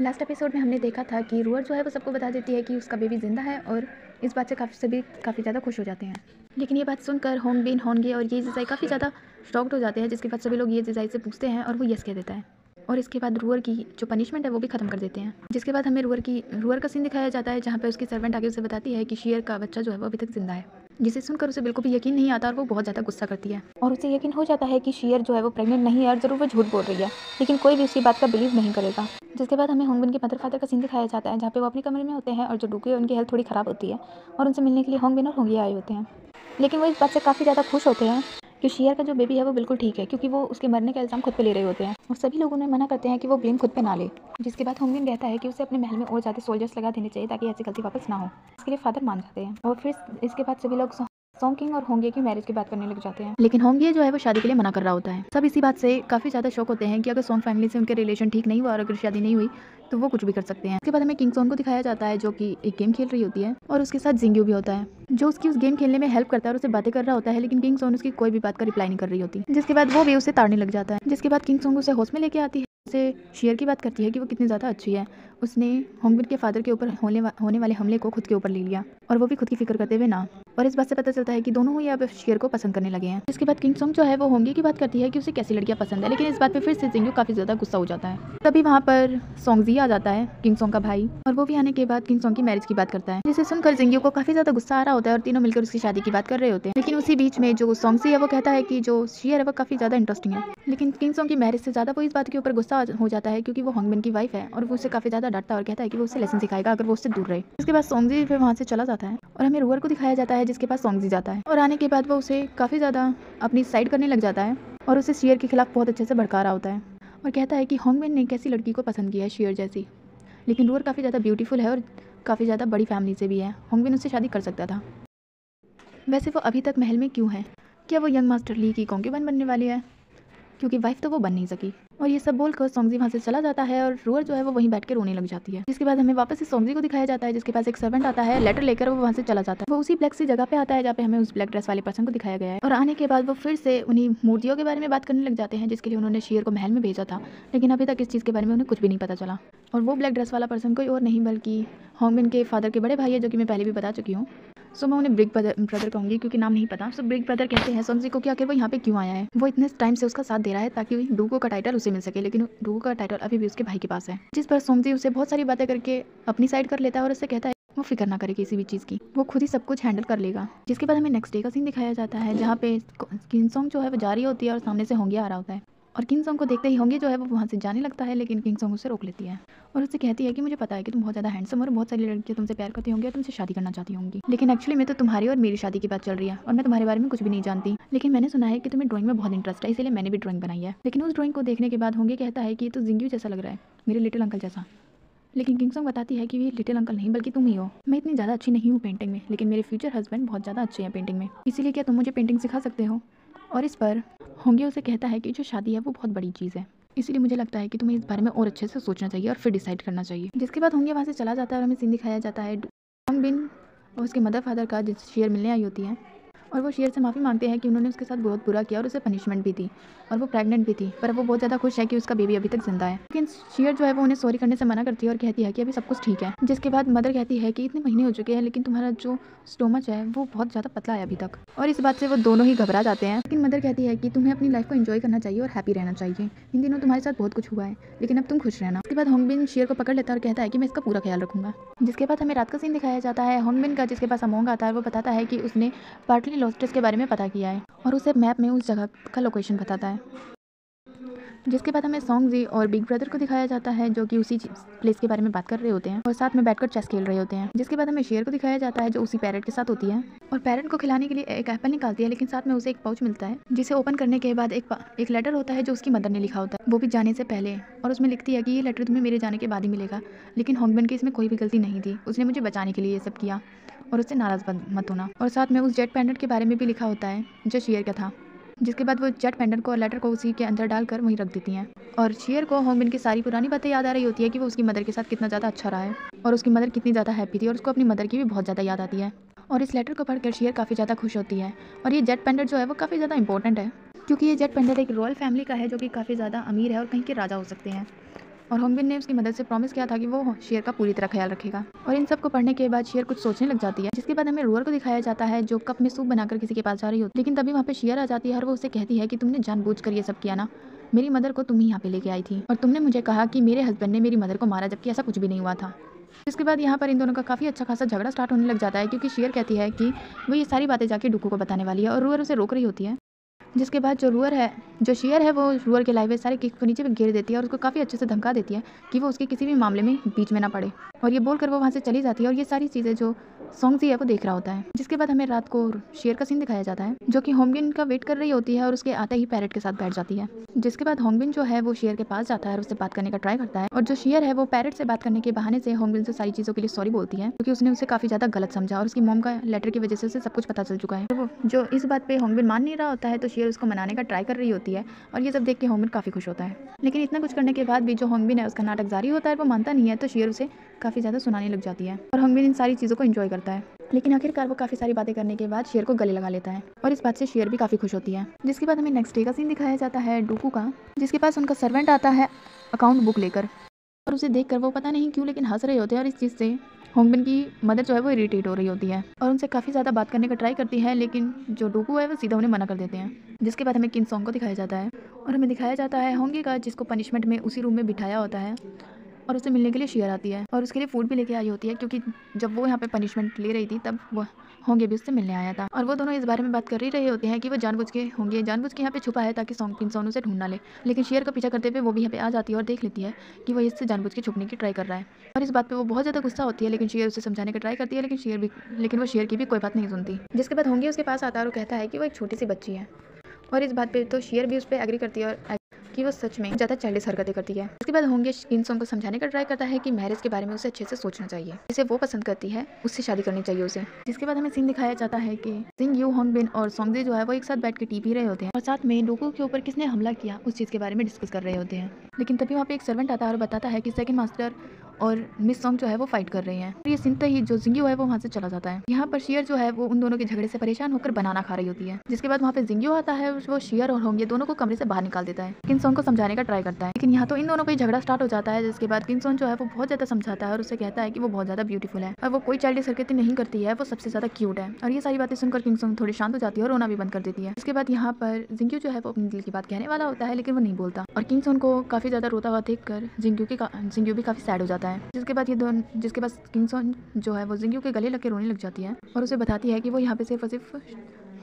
Last episode में हमने देखा था कि रूअर जो है वो सबको बता देती है कि उसका बेबी जिंदा है और इस बात से सभी काफ़ी ज़्यादा खुश हो जाते हैं। लेकिन ये बात सुनकर होंगबिन, होंगे और ये जिजाई काफ़ी ज़्यादा शॉक्ड हो जाते हैं, जिसके बाद सभी लोग ये जिजाई से पूछते हैं और वो यस कह देता है। और इसके बाद रूअर की जो पनिशमेंट है वो भी खत्म कर देते हैं। जिसके बाद हमें रूअर का सीन दिखाया जाता है, जहाँ पे उसकी सर्वेंट आगे उसे बताती है कि शेयर का बच्चा जो है वो अभी तक जिंदा है, जिसे सुनकर उसे बिल्कुल भी यकीन नहीं आता और वो बहुत ज़्यादा गुस्सा करती है। और उसे यकीन हो जाता है कि शेयर जो है वो प्रेग्नेंट नहीं है और ज़रूर वो झूठ बोल रही है, लेकिन कोई भी उसकी बात का बिलीव नहीं करेगा। जिसके बाद हमें होंगबिन के मदर फादर का सीन दिखाया जाता है, जहाँ पे वो अपने कमरे में होते हैं और जो डूके है उनकी हेल्थ थोड़ी ख़राब होती है और उनसे मिलने के लिए होंगबिन और होंगे आए होते हैं। लेकिन वो इस बात से काफ़ी ज़्यादा खुश होते हैं कि शेयर का जो बेबी है वो बिल्कुल ठीक है, क्योंकि वो उसके मरने का इल्ज़ाम खुद पे ले रहे होते हैं और सभी लोग उन्हें मना करते हैं कि वो ब्लेम खुद पे ना ले। जिसके बाद होंगबिन कहता है कि उसे अपने महल में और ज़्यादा सोल्जर्स लगा देने चाहिए ताकि ऐसी गलती वापस ना हो। इसके लिए फादर मान जाते हैं और फिर इसके बाद सभी लोग सॉन्ग किंग और होंगे की मैरिज की बात करने लग जाते हैं। लेकिन होंगे जो है वो शादी के लिए मना कर रहा होता है। सब इसी बात से काफ़ी ज़्यादा शौक होते हैं कि अगर सॉन्ग फैमिली से उनके रिलेशन ठीक नहीं हुआ और अगर शादी नहीं हुई तो वो कुछ भी कर सकते हैं। उसके बाद हमें किंग सॉन्ग को दिखाया जाता है, जो कि एक गेम खेल रही होती है और उसके साथ जिंग्यू भी होता है, जो उसकी उस गेम खेलने में हेल्प करता है और उसे बातें कर रहा होता है। लेकिन किंग सॉन्ग उसकी कोई भी बात का रिप्लाई नहीं कर रही होती, जिसके बाद वो भी उसे ताड़ने लग जाता है। जिसके बाद किंग सॉन्ग उसे होश में लेके आती है, उसे शेयर की बात करती है कि वो कितनी ज़्यादा अच्छी है, उसने होंगबिन के फादर के ऊपर होने वाले हमले को खुद के ऊपर ले लिया और वो भी खुद की फिक्र करते हुए ना। और इस बात से पता चलता है कि दोनों ही अब शेयर को पसंद करने लगे हैं। इसके बाद किंग सॉन्ग जो है वो होंगे की बात करती है कि उसे कैसी लड़कियां पसंद है, लेकिन इस बात पे फिर से जिंग्यू काफ़ी ज़्यादा गुस्सा हो जाता है। तभी वहाँ पर सॉन्गजी आ जाता है, किंग सॉन्ग का भाई, और वो भी आने के बाद किंग सॉन्ग की मैरिज की बात करता है, जिसे सुनकर जिंग्यू को काफ़ी ज़्यादा गुस्सा आ रहा होता है और तीनों मिलकर उसकी शादी की बात कर रहे होते हैं। लेकिन उसी बीच में जो सॉन्गजी है वो कहता है कि जो शेयर है वो काफ़ी ज़्यादा इंटरेस्टिंग है। लेकिन किंग सॉन्ग की मैरिज से ज़्यादा वो इस बात के ऊपर गुस्सा हो जाता है क्योंकि वो होंगबिन की वाइफ है और वो उसे काफ़ी ज़्यादा डांटता है और कहता है कि वो उसे लेसन सिखाएगा अगर वो उससे दूर रहे। इसके बाद सॉन्गजी फिर वहाँ से चला जाता है और हमें रूअर को दिखाया जाता है, जिसके पास सॉन्गजी जाता है और आने के बाद वो उसे काफ़ी ज़्यादा अपनी साइड करने लग जाता है और उसे शेयर के खिलाफ बहुत अच्छे से भड़का रहा होता है और कहता है कि होंगबिन ने कैसी लड़की को पसंद किया है, शेयर जैसी। लेकिन रूअर काफ़ी ज़्यादा ब्यूटीफुल है और काफ़ी ज़्यादा बड़ी फैमिली से भी है, होंगबिन उससे शादी कर सकता था। वैसे वो अभी तक महल में क्यों है? क्या वो यंग मास्टर ली की कॉन्क्यूबन बनने वाली है? क्योंकि वाइफ तो वो बन नहीं सकी। और ये सब बोलकर सॉन्गजी वहाँ से चला जाता है और रूअर जो है वो वहीं बैठ के रोने लग जाती है। जिसके बाद हमें वापस से सॉन्गजी को दिखाया जाता है, जिसके पास एक सर्वेंट आता है, लेटर लेकर वो वहाँ से चला जाता है। वो उसी ब्लैक सी जगह पे आता है जहाँ पे हमें उस ब्लैक ड्रेस वाले पर्सन को दिखाया गया है और आने के बाद वो फिर से उन्हीं मूर्तियों के बारे में बात करने लग जाते हैं, जिसके लिए उन्होंने शेयर को महल में भेजा था। लेकिन अभी तक इस चीज़ के बारे में उन्हें कुछ भी नहीं पता चला। और वो ब्लैक ड्रेस वाला पर्सन कोई और नहीं बल्कि होंगबिन के फादर के बड़े भाई है, जो कि मैं पहले भी बता चुकी हूँ। सो मैं उन्हें बिग ब्रदर कहूँगी क्योंकि नाम नहीं पता। सो बिग ब्रदर कहते हैं सॉन्गजी को कि आखिर वो यहाँ पे क्यों आया है। वो इतने टाइम से उसका साथ दे रहा है ताकि डूगो का टाइटल उसे मिल सके, लेकिन डूगो का टाइटल अभी भी उसके भाई के पास है। जिस पर सॉन्गजी उसे बहुत सारी बातें करके अपनी साइड कर लेता है और उससे कहता है वो फिक्र ना करे किसी भी चीज़ की, वो खुद ही सब कुछ हैंडल कर लेगा। जिसके बाद हमें नेक्स्ट डे का सीन दिखाया जाता है, जहाँ पे किंग सॉन्ग जो है वो जा रही होती है और सामने से होंगे आ रहा होता है और किंग सॉन्ग को देखते ही होंगे जो है वो वहाँ से जाने लगता है। लेकिन किंग सॉन्ग उसे रोक लेती है और उससे कहती है कि मुझे पता है कि तुम बहुत ज़्यादा हैंडसम और बहुत सारी लड़कियाँ तुमसे प्यार करती होंगी और तुमसे शादी करना चाहती होंगी, लेकिन एक्चुअली में तो तुम्हारी और मेरी शादी की बात चल रही है और मैं तुम्हारे बारे में कुछ भी नहीं जानती। लेकिन मैंने सुना है कि तुम्हें ड्राइंग में बहुत इंटरेस्ट है, इसलिए मैंने भी ड्राइंग बनाई है। लेकिन उस ड्राइंग को देखने के बाद होंगे कहता है कि ये तो जिंग्यू जैसा लग रहा है, मेरे लिटिल अंकल जैसा। लेकिन किंग सॉन्ग बताती है कि ये लिटिल अंकल नहीं बल्कि तुम ही हो। मैं इतनी ज़्यादा अच्छी नहीं हूँ पेंटिंग में, लेकिन मेरे फ्यूचर हस्बैंड बहुत ज़्यादा अच्छे हैं पेंटिंग में, इसीलिए क्या तुम मुझे पेंटिंग सिखा सकते हो? और इस पर होंगे उसे कहता है कि जो शादी है वो बहुत बड़ी चीज़ है, इसीलिए मुझे लगता है कि तुम्हें इस बारे में और अच्छे से सोचना चाहिए और फिर डिसाइड करना चाहिए। जिसके बाद होंगे वहाँ से चला जाता है और हमें सीन दिखाया जाता है होंगबिन और उसके मदर फादर का, जिस शेयर मिलने आई होती है और वो शेयर से माफ़ी मांगते हैं कि उन्होंने उसके साथ बहुत बुरा किया और उसे पनिशमेंट भी दी और वो प्रेग्नेंट भी थी, पर वो बहुत ज़्यादा खुश है कि उसका बेबी अभी तक जिंदा है। लेकिन शेयर जो है वो उन्हें सॉरी करने से मना करती है और कहती है कि अभी सब कुछ ठीक है। जिसके बाद मदर कहती है कि इतने महीने हो चुके हैं लेकिन तुम्हारा जो स्टोमच है वो बहुत ज़्यादा पतला है अभी तक, और इस बात से वो दोनों ही घबरा जाते हैं। लेकिन मदर कहती है कि तुम्हें अपनी लाइफ को एंजॉय करना चाहिए और हैप्पी रहना चाहिए, इन दिनों तुम्हारे साथ बहुत कुछ हुआ है लेकिन अब तुम खुश रहना। उसके बाद होंगबिन शेयर को पकड़ लेता है और कहता है कि मैं इसका पूरा ख्याल रखूंगा। जिसके बाद हमें रात का सीन दिखाया जाता है होंगबिन का, जिसके पास अमोंग आता है। वो बताता है कि उसने पार्टली लॉस्टेस के बारे में पता किया है और उसे मैप में उस जगह का लोकेशन बताता है। जिसके बाद हमें सॉन्गजी और बिग ब्रदर को दिखाया जाता है, जो कि उसी प्लेस के बारे में बात कर रहे होते हैं और साथ में बैठकर चेस खेल रहे होते हैं। जिसके बाद हमें शेयर को दिखाया जाता है, जो उसी पैरेट के साथ होती है और पैरेट को खिलाने के लिए एक एप्पल निकालती है, लेकिन साथ में उसे एक पाउच मिलता है, जिसे ओपन करने के बाद एक लेटर होता है जो उसकी मदर ने लिखा होता है, वो भी जाने से पहले। और उसमें लिखती है कि ये लेटर तुम्हें मेरे जाने के बाद ही मिलेगा, लेकिन होंगबिन की इसमें कोई भी गलती नहीं थी, उसने मुझे बचाने के लिए ये सब किया और उससे नाराज़ मत होना। और साथ में उस जेट पेंडेंट के बारे में भी लिखा होता है जो शेयर का था। जिसके बाद वो जेट पेंडेंट को और लेटर को उसी के अंदर डालकर वहीं रख देती हैं और शेयर को होंगबिन की सारी पुरानी बातें याद आ रही होती है कि वो उसकी मदर के साथ कितना ज़्यादा अच्छा रहा है और उसकी मदर कितनी ज़्यादा हैप्पी थी और उसको अपनी मदर की भी बहुत ज़्यादा याद आती है। और इस लेटर को पढ़कर शेयर काफ़ी ज़्यादा खुश होती है। और ये जेट पेंडेंट जो है वो काफ़ी ज़्यादा इंपॉर्टेंट है, क्योंकि ये जेट पेंडेंट एक रॉयल फैमिली का है जो कि काफ़ी ज़्यादा अमीर है और कहीं के राजा हो सकते हैं। और होंगबिन ने उसकी मदद से प्रॉमिस किया था कि वो शेर का पूरी तरह ख्याल रखेगा। और इन सब को पढ़ने के बाद शेर कुछ सोचने लग जाती है, जिसके बाद हमें रूअर को दिखाया जाता है जो कप में सूप बनाकर किसी के पास जा रही होती है। लेकिन तभी वहाँ पे शेर आ जाती है और वो उसे कहती है कि तुमने जानबूझकर ये सब किया ना, मेरी मदर को तुम ही यहाँ पे लेके आई थी और तुमने मुझे कहा कि मेरे हस्बैंड ने मेरी मदर को मारा, जबकि ऐसा कुछ भी नहीं हुआ था। इसके बाद यहाँ पर इन दोनों का काफ़ी अच्छा खासा झगड़ा स्टार्ट होने लग जाता है, क्योंकि शेर कहती है कि वो ये सारी बातें जाके डुकू को बताने वाली है और रूअर उसे रोक रही होती है। जिसके बाद जो शेर है वो रूअर के लाए हुए सारे केक को नीचे पे घेर देती है और उसको काफ़ी अच्छे से धमका देती है कि वो उसके किसी भी मामले में बीच में ना पड़े। और ये बोलकर वो वहाँ से चली जाती है और ये सारी चीज़ें जो सॉन्गजी है वो देख रहा होता है। जिसके बाद हमें रात को शेर का सीन दिखाया जाता है, जो कि होंगबिन का वेट कर रही होती है और उसके आते ही पैरट के साथ बैठ जाती है। जिसके बाद होंगबिन जो है वो शेर के पास जाता है और उससे बात करने का ट्राई करता है, और जो शेर है वो पैरट से बात करने के बहाने से होंगबिन से सारी चीज़ों के लिए सॉरी बोलती है, क्योंकि उसने उसे काफ़ी ज़्यादा गलत समझा और उसकी मॉम का लेटर की वजह से उसे सब कुछ पता चल चुका है। तो वो जो इस बात पे होंगबिन मान नहीं रहा होता है, तो शेर उसको मनाने का ट्राई कर रही होती है और ये सब देख के होंगबिन काफ़ी खुश होता है। लेकिन इतना कुछ करने के बाद भी जो होंगबिन है उसका नाटक जारी होता है, वो मानता नहीं है, तो शेर उसे काफ़ी ज़्यादा सुनाने लग जाती है और होंगबिन इन सारी चीज़ों को एंजॉय करता है। लेकिन आखिरकार वो काफ़ी सारी बातें करने के बाद शेर को गले लगा लेता है और इस बात से शेर भी काफ़ी खुश होती है। जिसके बाद हमें नेक्स्ट डे का सीन दिखाया जाता है डुकू का, जिसके पास उनका सर्वेंट आता है अकाउंट बुक लेकर, और उसे देखकर वो पता नहीं क्यों लेकिन हंस रहे होते हैं और इस चीज़ से होंगबिन की मदर जो है वो इरिटेट हो रही होती है और उनसे काफ़ी ज़्यादा बात करने का ट्राई करती है, लेकिन जो डुकू है वो सीधा उन्हें मना कर देते हैं। जिसके बाद हमें किन सॉन्ग को दिखाया जाता है और हमें दिखाया जाता है होंगे का, जिसको पनिशमेंट में उसी रूम में बिठाया होता है और उसे मिलने के लिए शेयर आती है और उसके लिए फूड भी लेके आई होती है, क्योंकि जब वो यहाँ पे पनिशमेंट ले रही थी तब वो होंगे भी उससे मिलने आया था और वो दोनों इस बारे में बात कर ही रहे होते हैं कि वो जानबूझ के यहाँ पे छुपा है ताकि किन उसे ढूंढ ना ले। लेकिन शेर का पीछा करते हुए वो भी यहाँ पे आ जाती है और देख लेती है कि वो इससे जानबूझ के छुपने की ट्राई कर रहा है और इस बात पे वो बहुत ज़्यादा गुस्सा होती है। लेकिन शेर उसे समझाने का ट्राई करती है, लेकिन वो शेर की भी कोई बात नहीं सुनती। जिसके बाद होंगे उसके पास आता है और कहता है कि वो एक छोटी सी बच्ची है और इस बात पे तो शेर भी उस पर एग्री करती है और कि वो सच में ज़्यादा चाइल्डिश हरकतें करती है। उसके बाद होंगे किनसोंग को समझाने का ट्राई करता है कि मैरिज के बारे में उसे अच्छे से सोचना चाहिए, जिसे वो पसंद करती है उससे शादी करनी चाहिए उसे। जिसके बाद हमें सीन दिखाया जाता है कि सिंग यू होंगबिन और सॉन्गजी जो है वो एक साथ बैठ के टी पी रहे होते हैं और साथ में डोकू के ऊपर किसने हमला किया उस चीज़ के बारे में डिस्कस कर रहे होते हैं। लेकिन तभी वहाँ पे एक सर्वेंट आता है और बताता है कि सेकंड मास्टर और मिस सॉन्ग जो है वो फाइट कर रहे हैं। ये सुनते ही जो जिंग्यू है वो वहाँ से चला जाता है। यहाँ पर शेर जो है वो उन दोनों के झगड़े से परेशान होकर बनाना खा रही होती है। जिसके बाद वहाँ पे जिंग्यू आता है और वो शेर और होंगे दोनों को कमरे से बाहर निकाल देता है। किनसोंग को समझाने का ट्राई करता है, लेकिन यहाँ तो इन दोनों का ही झगड़ा स्टार्ट हो जाता है। जिसके बाद किनसोंग जो है वो बहुत ज़्यादा समझाता है और उसे कहता है कि वो बहुत ज़्यादा ब्यूटीफुल है और वो कोई चाइल्डिश हरकतें नहीं करती है, वो सबसे ज़्यादा क्यूट है। और ये सारी बातें सुनकर किनसोंग थोड़ी शांत हो जाती है और रोना भी बंद कर देती है। इसके बाद यहाँ पर जिंग्यू जो है वो अपने दिल की बात कहने वाला होता है, लेकिन वो नहीं बोलता और किनसोंग को काफ़ी ज़्यादा रोता हुआ देखकर जिंग्यू भी काफ़ी सैड हो जाता है। जिसके बाद किनसोंग जो है वो जिंग्यू के गले लग के रोने लग जाती है और उसे बताती है कि वो यहाँ पे सिर्फ और सिर्फ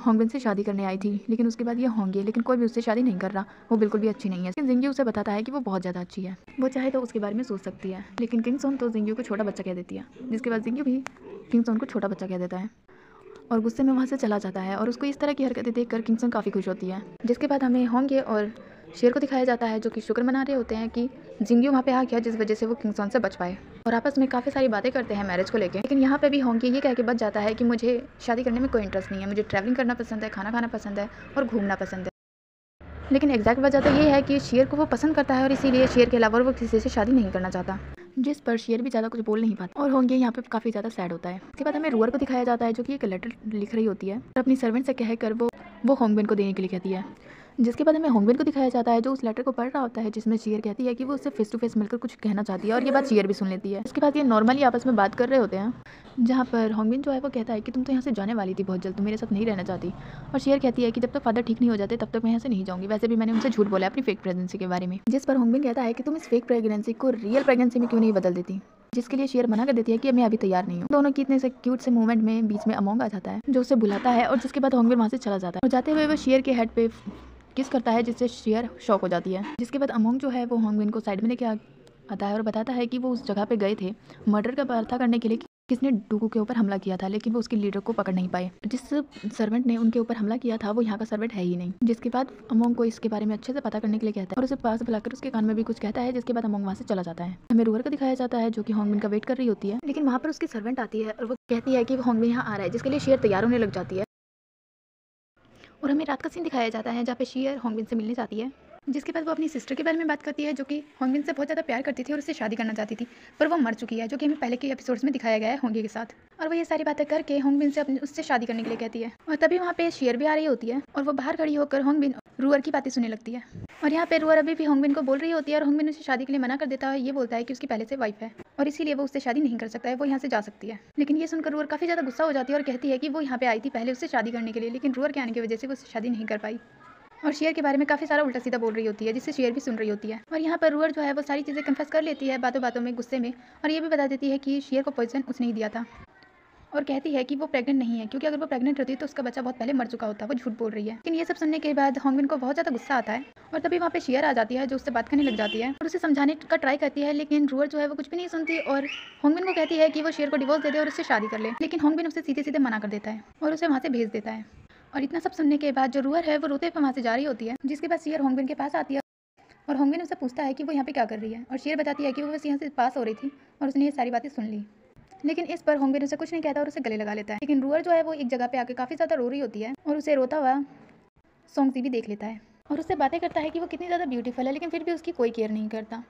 होंगबिन से शादी करने आई थी, लेकिन उसके बाद ये होंगे, लेकिन कोई भी उससे शादी नहीं कर रहा, वो बिल्कुल भी अच्छी नहीं है। लेकिन जिंग्यू उसे बताता है कि वो बहुत ज़्यादा अच्छी है, वो चाहे तो उसके बारे में सोच सकती है। लेकिन किनसोंग तो जिंग्यू को छोटा बच्चा कह देती है। जिसके बाद जिंग्यू भी किनसोंग को छोटा बच्चा कह देता है और गुस्से में वहाँ से चला जाता है और उसको इस तरह की हरकतें देखकर किनसोंग काफ़ी खुश होती है। जिसके बाद हमें होंगे और शेर को दिखाया जाता है जो कि शुक्र मना रहे होते हैं कि जिंग्यू वहाँ पे आ गया, जिस वजह से वो किनसोंग से बच पाए और आपस में काफ़ी सारी बातें करते हैं मैरिज को लेकर। लेकिन यहाँ पे भी होंगे ये कह के बच जाता है कि मुझे शादी करने में कोई इंटरेस्ट नहीं है, मुझे ट्रैवलिंग करना पसंद है, खाना खाना पसंद है और घूमना पसंद है। लेकिन एग्जैक्ट वजह तो ये है कि शेर को वो पसंद करता है और इसीलिए शेर के अलावा वो किसी से शादी नहीं करना चाहता, जिस पर शेर भी ज़्यादा कुछ बोल नहीं पाता और होंगे यहाँ पे काफ़ी ज़्यादा सैड होता है। उसके बाद हमें रूअर को दिखाया जाता है जो कि एक लेटर लिख रही होती है और अपनी सर्वेंट से कहकर वो होंगबिन को देने के लिए कहती है। जिसके बाद हमें होंगबिन को दिखाया जाता है जो उस लेटर को पढ़ रहा होता है, जिसमें शेर कहती है कि वो उससे फेस टू फेस मिलकर कुछ कहना चाहती है और ये बात शेर भी सुन लेती है। उसके बाद ये नॉर्मली आपस में बात कर रहे होते हैं, जहाँ पर होंगबिन जो है वो कहता है कि तुम तो यहाँ से जाने वाली थी बहुत जल्द, तुम मेरे साथ नहीं रहना चाहती। और शेर कहती है कि जब तक फादर ठीक नहीं हो जाते तब तक मैं यहाँ से नहीं जाऊँगी, वैसे भी मैंने उनसे झूठ बोला अपनी फेक प्रेगनेंसी के बारे में। जिस पर होंगबिन कहता है कि तुम इस फेक प्रेगनेंसी को रियल प्रेगनेंसी में क्यों नहीं बदल देती, जिसके लिए शेर मना कर देती है कि मैं अभी तैयार नहीं हूँ। दोनों की इतने से क्यूट से मूवमेंट में बीच में अमोंग आ जाता है जो उसे बुलाता है और जिसके बाद होंगबिन वहाँ से चला जाता है और जाते हुए वो शेर के हेड पे किस करता है, जिससे शेर शॉक हो जाती है। जिसके बाद अमोंग जो है वो होंगबिन को साइड में लेके आता है और बताता है कि वो उस जगह पे गए थे मर्डर का पता करने के लिए किसने डुकू के ऊपर हमला किया था, लेकिन वो उसके लीडर को पकड़ नहीं पाए। जिस सर्वेंट ने उनके ऊपर हमला किया था वो यहाँ का सर्वेंट है ही नहीं। जिसके बाद अमोंग को इसके बारे में अच्छे से पता करने के लिए कहता है और उसे पास बुलाकर उसके कान में भी कुछ कहता है। जिसके बाद अमोंग वहाँ से चला जाता है। हमें रूअर को दिखाया जाता है जो कि होंगबिन का वेट कर रही होती है, लेकिन वहाँ पर उसकी सर्वेंट आती है और वो कहती है कि वो होंगबिन यहाँ आ रहा है, जिसके लिए शेर तैयार होने लग जाती है। और हमें रात का सीन दिखाया जाता है जहाँ पे शेर होंगबिन से मिलने जाती है जिसके बाद वो अपनी सिस्टर के बारे में बात करती है जो कि होंगबिन से बहुत ज़्यादा प्यार करती थी और उससे शादी करना चाहती थी, पर वो मर चुकी है, जो कि हमें पहले के एपिसोड्स में दिखाया गया है होंगे के साथ। और वो ये सारी बातें करके होंगबिन से अपने उससे शादी करने के लिए कहती है। और तभी वहाँ पे शेयर भी आ रही होती है और वो बाहर खड़ी होकर होंगबिन रूअर की बातें सुनने लगती है। और यहाँ पे रूअर अभी भी होंगबिन को बोल रही होती है और होंगबिन उसे शादी के लिए मना कर देता है। ये बोलता है कि उसकी पहले से वाइफ है और इसीलिए वो उससे शादी नहीं कर सकता है, वो यहाँ से जा सकती है। लेकिन ये सुनकर रूअर काफ़ी ज़्यादा गुस्सा हो जाती है और कहती है कि वो यहाँ पे आई थी पहले उससे शादी करने के लिए, लेकिन रूअर के आने की वजह से वो उससे शादी नहीं कर पाई। और शेयर के बारे में काफ़ी सारा उल्टा सीधा बोल रही होती है, जिससे शेयर भी सुन रही होती है। और यहाँ पर रूअर जो है वो सारी चीज़ें कन्फेस कर लेती है बातों बातों में, गुस्से में, और ये भी बता देती है कि शेयर को पॉइजन उसने ही दिया था। और कहती है कि वो प्रेग्नेंट नहीं है, क्योंकि अगर वो प्रेग्नेंट होती तो उसका बच्चा बहुत पहले मर चुका होता। वो झूठ बोल रही है। लेकिन ये सब सुनने के बाद होंगबिन को बहुत ज़्यादा गुस्सा आता है और तभी वहाँ पे शेयर आ जाती है जो उससे बात करने लग जाती है और उसे समझाने का ट्राई करती है। लेकिन रूअर जो है वो कुछ भी नहीं सुनती और होंगबिन को कहती है कि वो शेयर को डिवोर्स दे दे और उससे शादी कर ले। लेकिन होंगबिन उसे सीधे सीधे मना कर देता है और उसे वहाँ से भेज देता है। और इतना सब सुनने के बाद जो रूअर है वो रोते हुए वहाँ से जा रही होती है, जिसके बाद शेयर होंगबिन के पास आती है और होंगबिन उससे पूछता है कि वो यहाँ पे क्या कर रही है। और शेयर बताती है कि वो बस यहाँ से पास हो रही थी और उसने ये सारी बातें सुन ली। लेकिन इस पर होंगबिन उसे कुछ नहीं कहता और उसे गले लगा लेता है। लेकिन रूअर जो है वो एक जगह पे आके काफ़ी ज़्यादा रो रही होती है और उसे रोता हुआ सोंगजी भी देख लेता है और उससे बातें करता है कि वो कितनी ज़्यादा ब्यूटीफुल है, लेकिन फिर भी उसकी कोई केयर नहीं करता।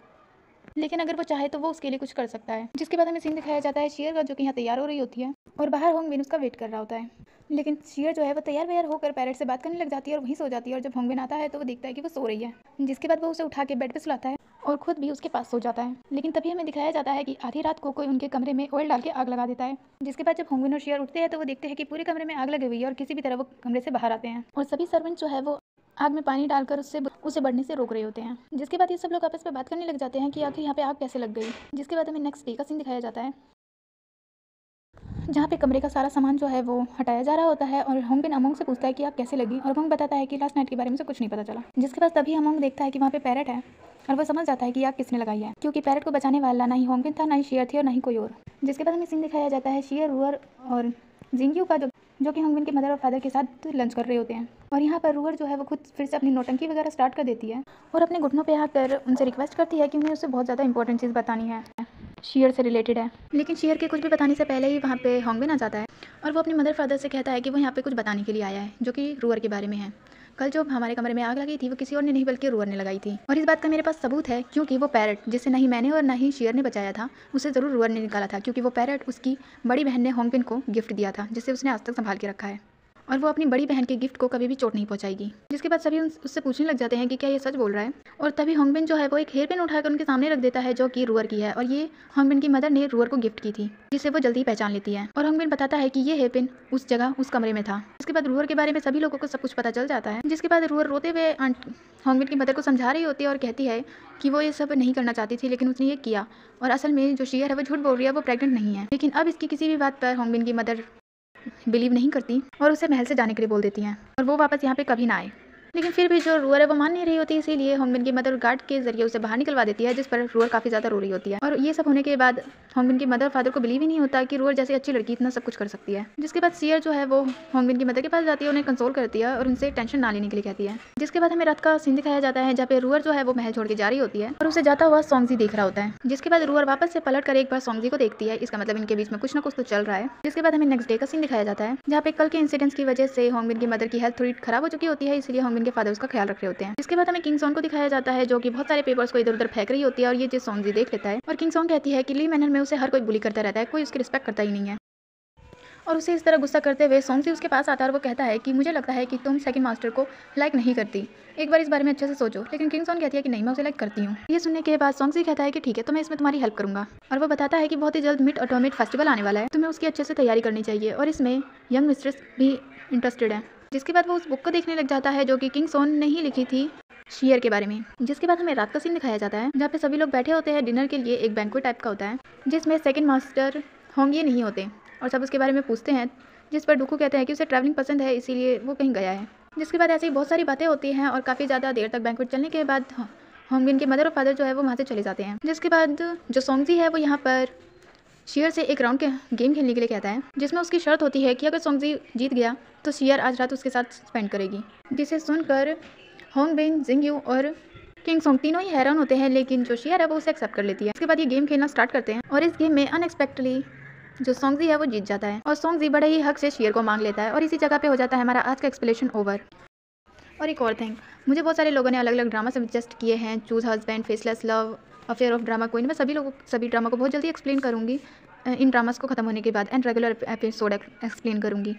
लेकिन अगर वो चाहे तो वो उसके लिए कुछ कर सकता है। जिसके बाद हमें सीन दिखाया जाता है शेयर का, जो कि यहाँ तैयार हो रही होती है और बाहर होंगबिन उसका वेट कर रहा होता है। लेकिन शेयर जो है वो तैयार वैयार होकर पैरेट से बात करने लग जाती है और वहीं सो जाती है। और जब होंगबिन आता है तो वो देखता है कि वो सो रही है। जिसके बाद वो उसे उठा के बेड पे सुलाता है और खुद भी उसके पास सो जाता है। लेकिन तभी हमें दिखाया जाता है कि आधी रात को कोई उनके कमरे में ऑयल डाल के आग लगा देता है। जिसके बाद जब होंगबिन और शेयर उठते हैं तो वो देखते हैं कि पूरे कमरे में आग लगी हुई है और किसी भी तरह वो कमरे से बाहर आते हैं और सभी सर्वेंट जो है वो आग में पानी डालकर उसे बढ़ने से रोक रहे होते हैं। जिसके बाद ये सब लोग आपस में बात करने लग जाते हैं कि आखिर यहाँ पे आग कैसे लग गई। जिसके बाद हमें नेक्स्ट डे का सीन दिखाया जाता है, जहाँ पे कमरे का सारा सामान जो है वो हटाया जा रहा होता है और होंगबिन अमोंग से पूछता है कि आग कैसे लगी और अमोंग बताता है कि लास्ट नाइट के बारे में से कुछ नहीं पता चला। जिसके बाद तभी अमोंग देखता है कि वहाँ पे पैरेट है और वो समझ जाता है कि आग किसने लगाई है, क्योंकि पैरेट को बचाने वाला ना ही होंगबिन था, ना ही शेयर थी और ना ही कोई और। जिसके बाद हमें सीन दिखाया जाता है शेयर, रूअर और जिंगयू का, जो कि होंगबिन के मदर और फादर के साथ लंच कर रहे होते हैं। और यहाँ पर रूअर जो है वो खुद फिर से अपनी नौटंकी वगैरह स्टार्ट कर देती है और अपने घुटनों पे आकर उनसे रिक्वेस्ट करती है कि उन्हें उससे बहुत ज़्यादा इंपॉर्टेंट चीज़ बतानी है, शेयर से रिलेटेड है। लेकिन शेयर के कुछ भी बताने से पहले ही वहाँ पे होंगबिन आ जाता है और वो अपने मदर फादर से कहता है कि वो यहाँ पे कुछ बताने के लिए आया है, जो कि रूअर के बारे में है। कल जो हमारे कमरे में आग लगी थी वो किसी और ने नहीं बल्कि रूअर ने लगाई थी और इस बात का मेरे पास सबूत है, क्योंकि वो पैरेट जिसे नहीं मैंने और ना ही शेयर ने बचाया था, उसे ज़रूर रूअर ने निकाला था, क्योंकि वो पैरेट उसकी बड़ी बहन ने होंगबिन को गिफ्ट दिया था, जिसे उसने आज तक संभाल के रखा है और वो अपनी बड़ी बहन के गिफ्ट को कभी भी चोट नहीं पहुंचाएगी। जिसके बाद सभी उससे पूछने लग जाते हैं कि क्या ये सच बोल रहा है। और तभी होंगबिन जो है वो एक हेयर पिन उठाकर उनके सामने रख देता है, जो कि रूअर की है और ये होंगबिन की मदर ने रूअर को गिफ्ट की थी, जिसे वो जल्दी पहचान लेती है। और होंगबिन बताता है कि ये हेयर पिन उस जगह उस कमरे में था। इसके बाद रूअर के बारे में सभी लोगों को सब कुछ पता चल जाता है। जिसके बाद रूअर रोते हुए होंगबिन की मदर को समझा रही होती है और कहती है कि वो ये सब नहीं करना चाहती थी, लेकिन उसने ये किया और असल में जो शेयर है वो झूठ बोल रही है, वो प्रेग्नेंट नहीं है। लेकिन अब इसकी किसी भी बात पर होंगबिन की मदर बिलीव नहीं करती और उसे महल से जाने के लिए बोल देती हैं और वो वापस यहाँ पे कभी ना आए। लेकिन फिर भी जो रूअर है वो मान नहीं रही होती, इसीलिए होंगबिन की मदर गार्ड के जरिए उसे बाहर निकलवा देती है, जिस पर रूअर काफ़ी ज़्यादा रो रही होती है। और ये सब होने के बाद होंगबिन की मदर फादर को बिलीव ही नहीं होता कि रूअर जैसी अच्छी लड़की इतना सब कुछ कर सकती है। जिसके बाद शेयर जो है वो होंगबिन की मदर के पास जाती है, उन्हें कंसोल करती है और उनसे टेंशन ना लेने के लिए कहती है। जिसके बाद हमें रात का सीन दिखाया जाता है, जहाँ पे रूअर जो है वो महल छोड़ के जा रही होती है और उसे जाता हुआ सोंगजी देख रहा होता है। जिसके बाद रूअर वापस से पलट कर एक बार सोंगजी को देखती है, इसका मतलब इनके बीच में कुछ ना कुछ तो चल रहा है। जिसके बाद हमें नेक्स्ट डे का सीन दिखाया जाता है, जहाँ पे कल के इंसिडेंट्स की वजह से होंगबिन की मदर की हेल्थ थोड़ी खराब हो चुकी होती है, इसलिए होंगबिन के फादर उसका ख्याल रख रहे होते हैं। इसके बाद हमें किंग सॉन्ग को दिखाया जाता है, जो कि बहुत सारे पेपर्स को इधर उधर फेंक रही होती है और ये चीज सोंगजी देख लेता है और किंग सॉन्ग कहती है कि ली मैनर में उसे हर कोई बुली करता रहता है, कोई उसकी रिस्पेक्ट करता ही नहीं है। और उसे इस तरह गुस्सा करते हुए सोंगजी उसके पास आता है और वो कहता है कि मुझे लगता है कि तुम सेकंड मास्टर को लाइक नहीं करती, एक बार इस बारे में अच्छे से सोचो। लेकिन किंग सॉन्ग कहती है कि नहीं, मैं उसे लाइक करती हूँ। ये सुनने के बाद सोंगजी कहता है कि ठीक है, तो मैं इसमें तुम्हारी हेल्प करूंगा। और वो बताता है कि बहुत ही जल्द मिड ऑटोमेट फेस्टिवल आने वाला है, तुम्हें उसकी अच्छे से तैयारी करनी चाहिए और इसमें यंग मिस्ट्रेस भी इंटरेस्टेड है। जिसके बाद वो उस बुक को देखने लग जाता है, जो कि किंग सॉन्ग ने ही लिखी थी शेयर के बारे में। जिसके बाद हमें रात का सीन दिखाया जाता है, जहाँ पे सभी लोग बैठे होते हैं डिनर के लिए। एक बैंक्वेट टाइप का होता है जिसमें सेकंड मास्टर होंगे नहीं होते और सब उसके बारे में पूछते हैं, जिस पर डुकू कहते हैं कि उसे ट्रैवलिंग पसंद है, इसीलिए वो कहीं गया है। जिसके बाद ऐसे ही बहुत सारी बातें होती हैं और काफ़ी ज़्यादा देर तक बैंक्वेट चलने के बाद होंगबिन के मदर और फादर जो है वो वहाँ से चले जाते हैं। जिसके बाद जो सोंगजी है वो यहाँ पर शेयर से एक राउंड के गेम खेलने के लिए कहता है, जिसमें उसकी शर्त होती है कि अगर सोंगजी जीत गया तो शेयर आज रात उसके साथ स्पेंड करेगी। जिसे सुनकर होंगबिन, जिंगयू और किंग सॉन्ग तीनों ही हैरान होते हैं, लेकिन जो शेयर है वो उसे एक्सेप्ट कर लेती है। इसके बाद ये गेम खेलना स्टार्ट करते हैं और इस गेम में अनएक्सपेक्टेडली जो सोंगजी है वो जीत जाता है और सोंगजी बड़े ही हक से शेयर को मांग लेता है और इसी जगह पे हो जाता है हमारा आज का एक्सप्लेनेशन ओवर। और एक और थिंग, मुझे बहुत सारे लोगों ने अलग अलग ड्रामा सजेस्ट किए हैं, choose husband, faceless love, affair of drama queen. मैं सभी ड्रामा को बहुत जल्दी एक्सप्लेन करूँगी इन ड्रामास को ख़त्म होने के बाद, एंड रेगुलर एपिसोड एक्सप्लेन करूँगी।